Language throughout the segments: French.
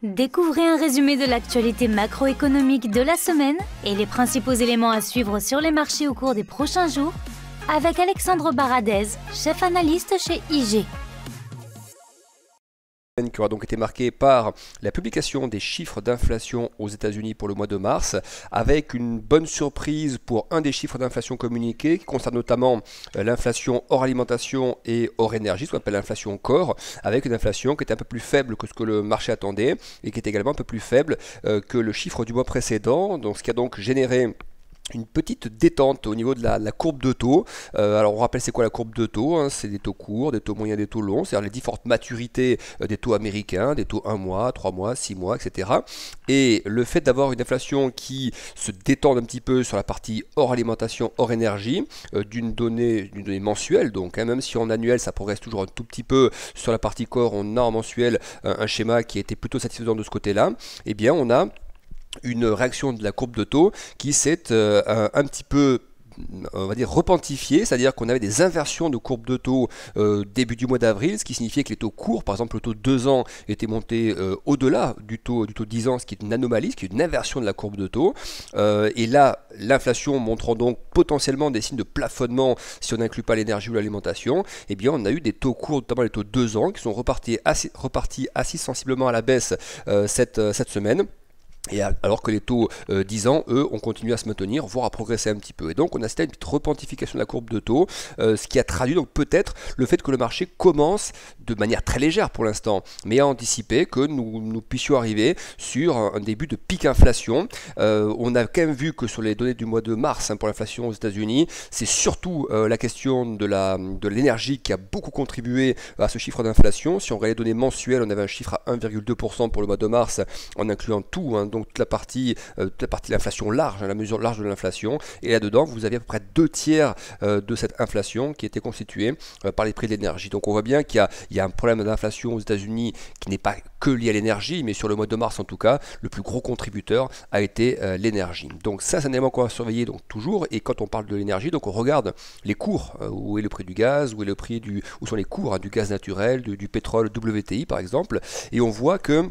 Découvrez un résumé de l'actualité macroéconomique de la semaine et les principaux éléments à suivre sur les marchés au cours des prochains jours avec Alexandre Baradez, chef analyste chez IG. Qui aura donc été marquée par la publication des chiffres d'inflation aux États-Unis pour le mois de mars, avec une bonne surprise pour un des chiffres d'inflation communiqués, qui concerne notamment l'inflation hors alimentation et hors énergie, ce qu'on appelle l'inflation core, avec une inflation qui était un peu plus faible que ce que le marché attendait, et qui est également un peu plus faible que le chiffre du mois précédent, donc ce qui a donc généré une petite détente au niveau de la courbe de taux. Alors on rappelle c'est quoi la courbe de taux, hein, c'est des taux courts, des taux moyens, des taux longs, c'est-à-dire les différentes maturités des taux américains, des taux 1 mois, 3 mois, 6 mois, etc. Et le fait d'avoir une inflation qui se détend un petit peu sur la partie hors alimentation, hors énergie, d'une donnée mensuelle, donc hein, même si en annuel ça progresse toujours un tout petit peu, sur la partie corps on a en mensuel un schéma qui était plutôt satisfaisant de ce côté-là, eh bien on a une réaction de la courbe de taux qui s'est un petit peu, on va dire, repentifié, c'est-à-dire qu'on avait des inversions de courbe de taux début du mois d'avril, ce qui signifiait que les taux courts, par exemple le taux 2 ans, était monté au-delà du taux 10 ans, ce qui est une anomalie, ce qui est une inversion de la courbe de taux. Et là, l'inflation montrant donc potentiellement des signes de plafonnement si on n'inclut pas l'énergie ou l'alimentation, eh bien on a eu des taux courts, notamment les taux 2 ans, qui sont repartis assez sensiblement à la baisse cette semaine. Et alors que les taux 10 ans, eux, ont continué à se maintenir, voire à progresser un petit peu. Et donc on a assisté à une petite repentification de la courbe de taux, ce qui a traduit donc peut-être le fait que le marché commence de manière très légère pour l'instant, mais à anticiper que nous puissions arriver sur un début de pic inflation. On a quand même vu que sur les données du mois de mars, hein, pour l'inflation aux États-Unis, c'est surtout la question de l'énergie qui a beaucoup contribué à ce chiffre d'inflation. Si on regarde les données mensuelles, on avait un chiffre à 1,2% pour le mois de mars, en incluant tout, hein, donc toute la partie de l'inflation large, hein, la mesure large de l'inflation, et là-dedans vous aviez à peu près 2/3 de cette inflation qui était constituée par les prix de l'énergie. Donc on voit bien qu'il y a un problème d'inflation aux États-Unis qui n'est pas que lié à l'énergie, mais sur le mois de mars en tout cas, le plus gros contributeur a été l'énergie. Donc ça c'est un élément qu'on va surveiller donc toujours, et quand on parle de l'énergie, donc on regarde les cours, où est le prix du gaz, où est le prix où sont les cours, hein, du gaz naturel, du pétrole WTI par exemple, et on voit que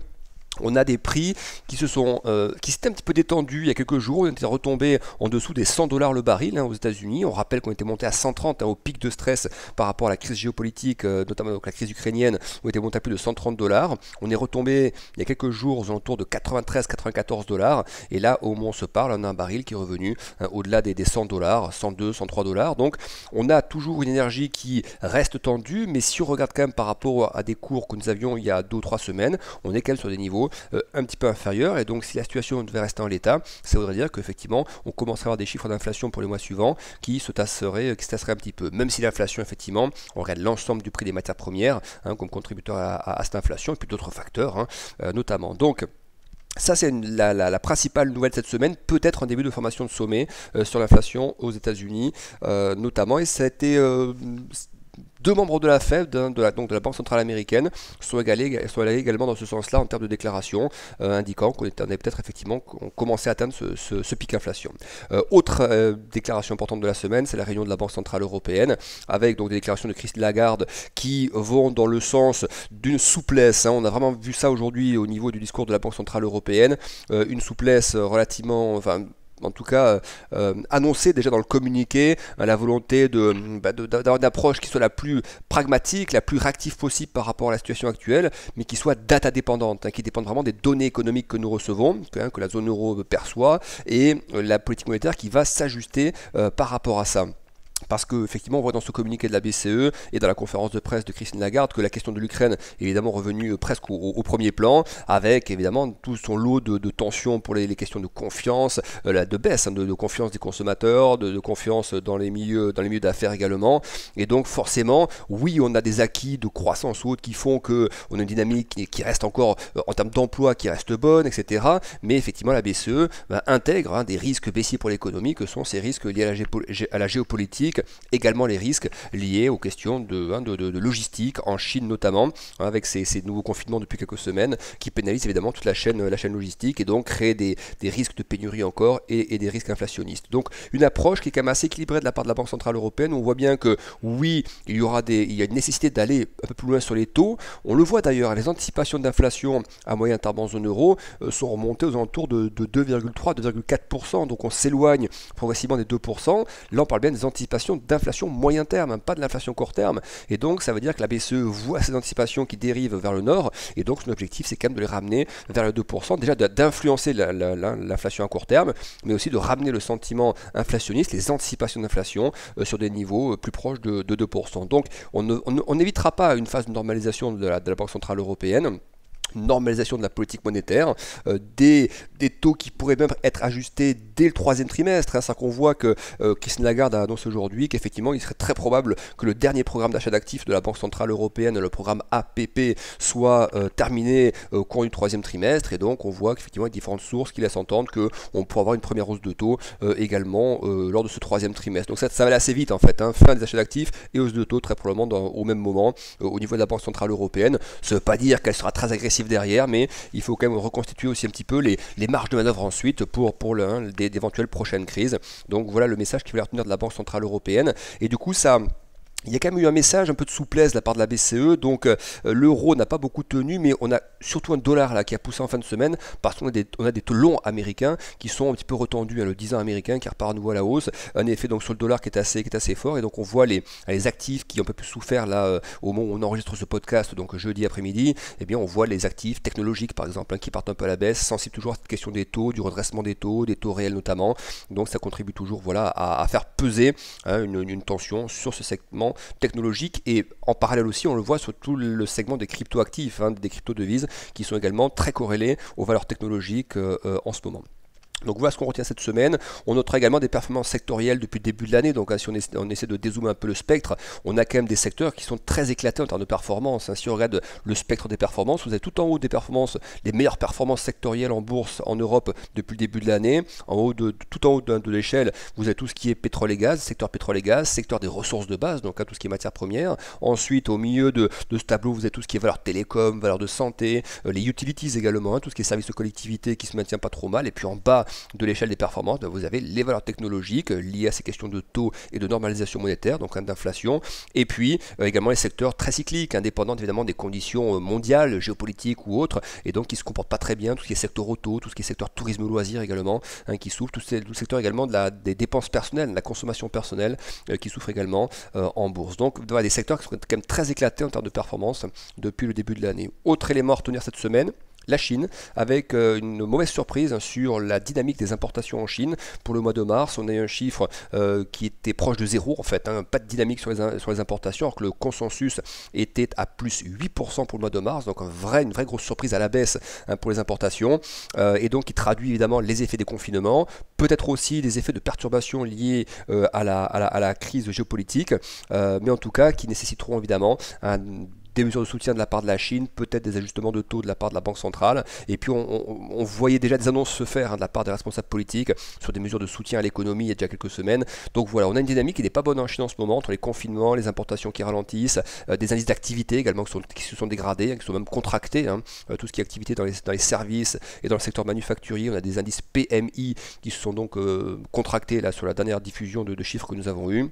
on a des prix qui s'étaient un petit peu détendus il y a quelques jours. On était retombé en dessous des $100 le baril, hein, aux États-Unis. On rappelle qu'on était monté à 130, hein, au pic de stress par rapport à la crise géopolitique, notamment donc la crise ukrainienne, où on était monté à plus de $130. On est retombé il y a quelques jours aux alentours de 93-94 $. Et là, au moment où on se parle, on a un baril qui est revenu, hein, au-delà des $100, 102, $103. Donc on a toujours une énergie qui reste tendue, mais si on regarde quand même par rapport à des cours que nous avions il y a 2 ou 3 semaines, on est quand même sur des niveaux un petit peu inférieur, et donc si la situation devait rester en l'état, ça voudrait dire qu'effectivement on commencerait à avoir des chiffres d'inflation pour les mois suivants qui se tasseraient un petit peu, même si l'inflation, effectivement, on regarde l'ensemble du prix des matières premières, hein, comme contributeur à cette inflation, et puis d'autres facteurs, hein, notamment. Donc ça c'est la principale nouvelle cette semaine, peut-être un début de formation de sommet sur l'inflation aux États-Unis, notamment, et ça a été deux membres de la Fed, hein, donc de la Banque centrale américaine, sont allés également dans ce sens-là en termes de déclaration, indiquant qu'on avait peut-être effectivement commencé à atteindre ce pic inflation. Autre déclaration importante de la semaine, c'est la réunion de la Banque centrale européenne, avec donc des déclarations de Christine Lagarde qui vont dans le sens d'une souplesse, hein. On a vraiment vu ça aujourd'hui au niveau du discours de la Banque centrale européenne, une souplesse relativement, enfin, en tout cas annoncé déjà dans le communiqué, la volonté d'avoir une approche qui soit la plus pragmatique, la plus réactive possible par rapport à la situation actuelle, mais qui soit data dépendante, hein, qui dépende vraiment des données économiques que nous recevons, que la zone euro perçoit, et la politique monétaire qui va s'ajuster par rapport à ça. Parce qu'effectivement, on voit dans ce communiqué de la BCE et dans la conférence de presse de Christine Lagarde que la question de l'Ukraine est évidemment revenue presque au premier plan, avec évidemment tout son lot de tensions pour les questions de confiance, de baisse, hein, de confiance des consommateurs, de confiance dans les milieux d'affaires également. Et donc forcément, oui, on a des acquis de croissance ou autres qui font qu'on a une dynamique qui reste encore, en termes d'emploi, qui reste bonne, etc. Mais effectivement, la BCE intègre, hein, des risques baissiers pour l'économie, que sont ces risques liés à la géopolitique, également les risques liés aux questions de logistique en Chine notamment, avec ces nouveaux confinements depuis quelques semaines qui pénalisent évidemment toute la chaîne logistique et donc créent des risques de pénurie encore et des risques inflationnistes. Donc une approche qui est quand même assez équilibrée de la part de la Banque Centrale Européenne. On voit bien que oui, il y a une nécessité d'aller un peu plus loin sur les taux. On le voit d'ailleurs, les anticipations d'inflation à moyen terme en zone euro sont remontées aux alentours de 2,3-2,4%. Donc on s'éloigne progressivement des 2%. Là on parle bien des anticipations d'inflation moyen terme, pas de l'inflation court terme. Et donc ça veut dire que la BCE voit ces anticipations qui dérivent vers le nord. Et donc son objectif c'est quand même de les ramener vers le 2%. Déjà d'influencer l'inflation à court terme, mais aussi de ramener le sentiment inflationniste, les anticipations d'inflation sur des niveaux plus proches de 2%. Donc on n'évitera pas une phase de normalisation de la Banque Centrale Européenne, normalisation de la politique monétaire, des taux qui pourraient même être ajustés dès le troisième trimestre. C'est-à-dire qu'on voit que Christine Lagarde a annoncé aujourd'hui qu'effectivement il serait très probable que le dernier programme d'achat d'actifs de la Banque Centrale Européenne, le programme APP, soit terminé au cours du troisième trimestre, et donc on voit qu'effectivement il y a différentes sources qui laissent entendre qu'on pourra avoir une première hausse de taux également lors de ce troisième trimestre. Donc ça va aller assez vite en fait, fin des achats d'actifs et hausse de taux très probablement au même moment au niveau de la Banque Centrale Européenne. Ça ne veut pas dire qu'elle sera très agressive derrière, mais il faut quand même reconstituer aussi un petit peu les marges de manœuvre ensuite pour d'éventuelles prochaines crises. Donc voilà le message qu'il fallait retenir de la Banque Centrale Européenne. Et du coup il y a quand même eu un message un peu de souplesse de la part de la BCE, donc l'euro n'a pas beaucoup tenu, mais on a surtout un dollar là qui a poussé en fin de semaine parce qu'on a des taux longs américains qui sont un petit peu retendus, le 10 ans américain qui repart à nouveau à la hausse, un effet donc sur le dollar qui est assez fort, et donc on voit les actifs qui ont un peu plus souffert là au moment où on enregistre ce podcast, donc jeudi après-midi, et bien on voit les actifs technologiques par exemple qui partent un peu à la baisse, sensibles toujours à cette question des taux, du redressement des taux réels notamment, donc ça contribue toujours à faire peser une tension sur ce segment technologique, et en parallèle aussi on le voit sur tout le segment des crypto-actifs, des crypto-devises qui sont également très corrélés aux valeurs technologiques en ce moment. Donc voilà ce qu'on retient cette semaine. On notera également des performances sectorielles depuis le début de l'année. Donc si on essaie de dézoomer un peu le spectre, on a quand même des secteurs qui sont très éclatés en termes de performance. Si on regarde le spectre des performances, vous avez tout en haut des performances, les meilleures performances sectorielles en bourse en Europe depuis le début de l'année. Tout en haut de l'échelle, vous avez tout ce qui est pétrole et gaz, secteur pétrole et gaz, secteur des ressources de base, donc tout ce qui est matières premières. Ensuite, au milieu de ce tableau, vous avez tout ce qui est valeur télécom, valeur de santé, les utilities également, tout ce qui est services de collectivité qui se maintient pas trop mal. Et puis en bas de l'échelle des performances, vous avez les valeurs technologiques liées à ces questions de taux et de normalisation monétaire, donc d'inflation, et puis également les secteurs très cycliques, indépendants évidemment des conditions mondiales, géopolitiques ou autres, et donc qui se comportent pas très bien, tout ce qui est secteur auto, tout ce qui est secteur tourisme loisirs également, qui souffre, tout le secteur également des dépenses personnelles, de la consommation personnelle, qui souffre également en bourse. Donc voilà, des secteurs qui sont quand même très éclatés en termes de performance depuis le début de l'année. Autre élément à retenir cette semaine, la Chine, avec une mauvaise surprise sur la dynamique des importations en Chine. Pour le mois de mars, on a eu un chiffre qui était proche de zéro en fait, pas de dynamique sur les importations, alors que le consensus était à plus 8% pour le mois de mars, donc une vraie grosse surprise à la baisse pour les importations, et donc qui traduit évidemment les effets des confinements, peut-être aussi des effets de perturbation liés à la crise géopolitique, mais en tout cas qui nécessiteront évidemment des mesures de soutien de la part de la Chine, peut-être des ajustements de taux de la part de la Banque centrale, et puis on voyait déjà des annonces se faire de la part des responsables politiques sur des mesures de soutien à l'économie il y a déjà quelques semaines. Donc voilà, on a une dynamique qui n'est pas bonne en Chine en ce moment, entre les confinements, les importations qui ralentissent, des indices d'activité également qui se sont dégradés, qui sont même contractés, tout ce qui est activité dans les services et dans le secteur manufacturier, on a des indices PMI qui se sont donc contractés là sur la dernière diffusion de chiffres que nous avons eus.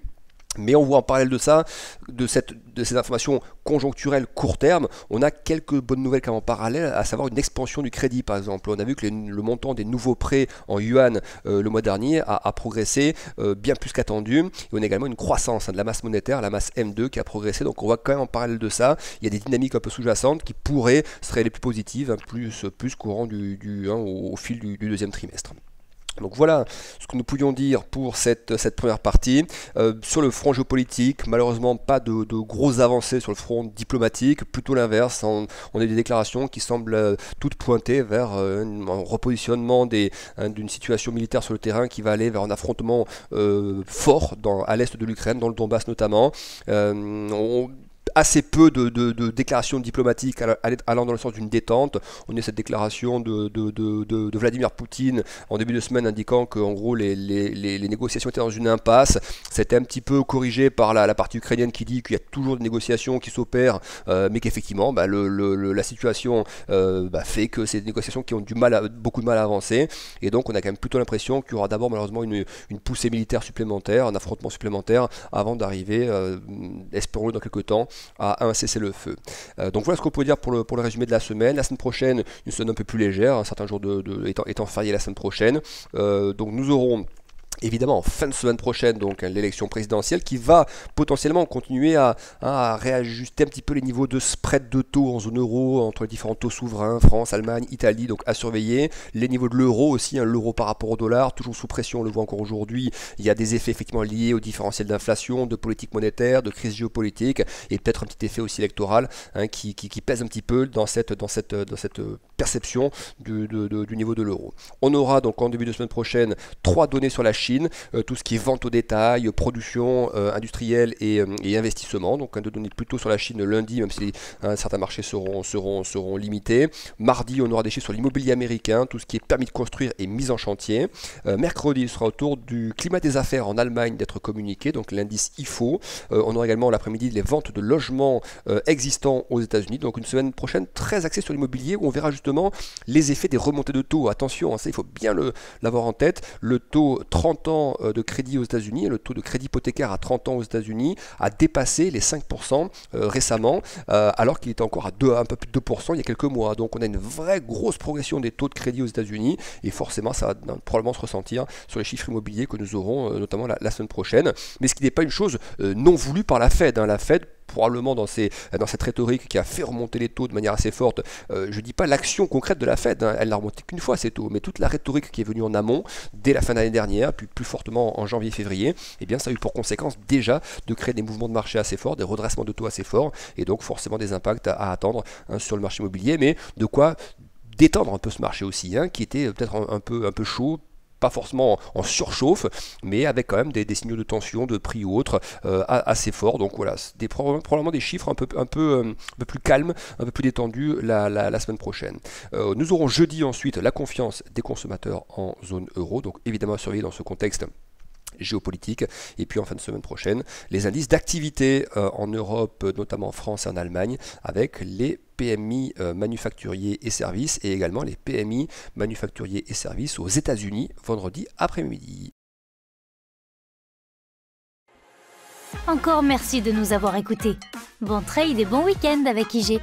Mais on voit en parallèle de ça, de ces informations conjoncturelles court terme, on a quelques bonnes nouvelles quand même en parallèle, à savoir une expansion du crédit par exemple. On a vu que le montant des nouveaux prêts en yuan le mois dernier a progressé bien plus qu'attendu. Et on a également une croissance de la masse monétaire, la masse M2 qui a progressé. Donc on voit quand même en parallèle de ça, il y a des dynamiques un peu sous-jacentes qui pourraient serait les plus positives, plus courant au fil du deuxième trimestre. Donc voilà ce que nous pouvions dire pour cette première partie. Sur le front géopolitique, malheureusement pas de grosses avancées sur le front diplomatique, plutôt l'inverse. On a des déclarations qui semblent toutes pointées vers un repositionnement d'une situation militaire sur le terrain qui va aller vers un affrontement fort à l'est de l'Ukraine, dans le Donbass notamment. assez peu de déclarations diplomatiques allant dans le sens d'une détente. On a cette déclaration de Vladimir Poutine en début de semaine indiquant qu'en gros les négociations étaient dans une impasse. C'était un petit peu corrigé par la partie ukrainienne qui dit qu'il y a toujours des négociations qui s'opèrent, mais qu'effectivement la situation fait que c'est des négociations qui ont beaucoup de mal à avancer, et donc on a quand même plutôt l'impression qu'il y aura d'abord malheureusement une poussée militaire supplémentaire, un affrontement supplémentaire avant d'arriver, espérons-le dans quelques temps, à un cessez-le-feu. Donc voilà ce qu'on peut dire pour le résumé de la semaine. La semaine prochaine, une semaine un peu plus légère, un certain jour étant férié la semaine prochaine. Donc nous aurons évidemment en fin de semaine prochaine donc l'élection présidentielle qui va potentiellement continuer à réajuster un petit peu les niveaux de spread de taux en zone euro entre les différents taux souverains, France, Allemagne, Italie, donc à surveiller. Les niveaux de l'euro aussi, l'euro par rapport au dollar, toujours sous pression, on le voit encore aujourd'hui. Il y a des effets effectivement liés au différentiel d'inflation, de politique monétaire, de crise géopolitique, et peut-être un petit effet aussi électoral qui pèse un petit peu dans cette perception du niveau de l'euro. On aura donc en début de semaine prochaine 3 données sur la Chine, tout ce qui est vente au détail, production industrielle et investissement. Donc un de données plutôt sur la Chine lundi, même si certains marchés seront limités. Mardi, on aura des chiffres sur l'immobilier américain, tout ce qui est permis de construire et mise en chantier. Mercredi, il sera autour du climat des affaires en Allemagne d'être communiqué, donc l'indice IFO. On aura également l'après-midi les ventes de logements existants aux États-Unis. Donc une semaine prochaine très axée sur l'immobilier où on verra justement les effets des remontées de taux. Attention, ça il faut bien l'avoir en tête. Le taux 30 ans de crédit aux États-Unis, le taux de crédit hypothécaire à 30 ans aux États-Unis a dépassé les 5% récemment, alors qu'il était encore à un peu plus de 2% il y a quelques mois. Donc on a une vraie grosse progression des taux de crédit aux États-Unis, et forcément ça va probablement se ressentir sur les chiffres immobiliers que nous aurons notamment la semaine prochaine. Mais ce qui n'est pas une chose non voulue par la Fed. La Fed, probablement dans cette rhétorique qui a fait remonter les taux de manière assez forte, je ne dis pas l'action concrète de la Fed, elle n'a remonté qu'une fois ces taux, mais toute la rhétorique qui est venue en amont dès la fin de l'année dernière, puis plus fortement en janvier-février, eh bien ça a eu pour conséquence déjà de créer des mouvements de marché assez forts, des redressements de taux assez forts, et donc forcément des impacts à attendre sur le marché immobilier, mais de quoi détendre un peu ce marché aussi, qui était peut-être un peu chaud, pas forcément en surchauffe, mais avec quand même des signaux de tension, de prix ou autres assez forts. Donc voilà, probablement des chiffres un peu plus calmes, un peu plus détendus la semaine prochaine. Nous aurons jeudi ensuite la confiance des consommateurs en zone euro, donc évidemment à surveiller dans ce contexte géopolitique, et puis en fin de semaine prochaine les indices d'activité en Europe, notamment en France et en Allemagne, avec les PMI manufacturiers et services, et également les PMI manufacturiers et services aux États-Unis vendredi après-midi. Encore merci de nous avoir écoutés. Bon trade et bon week-end avec IG.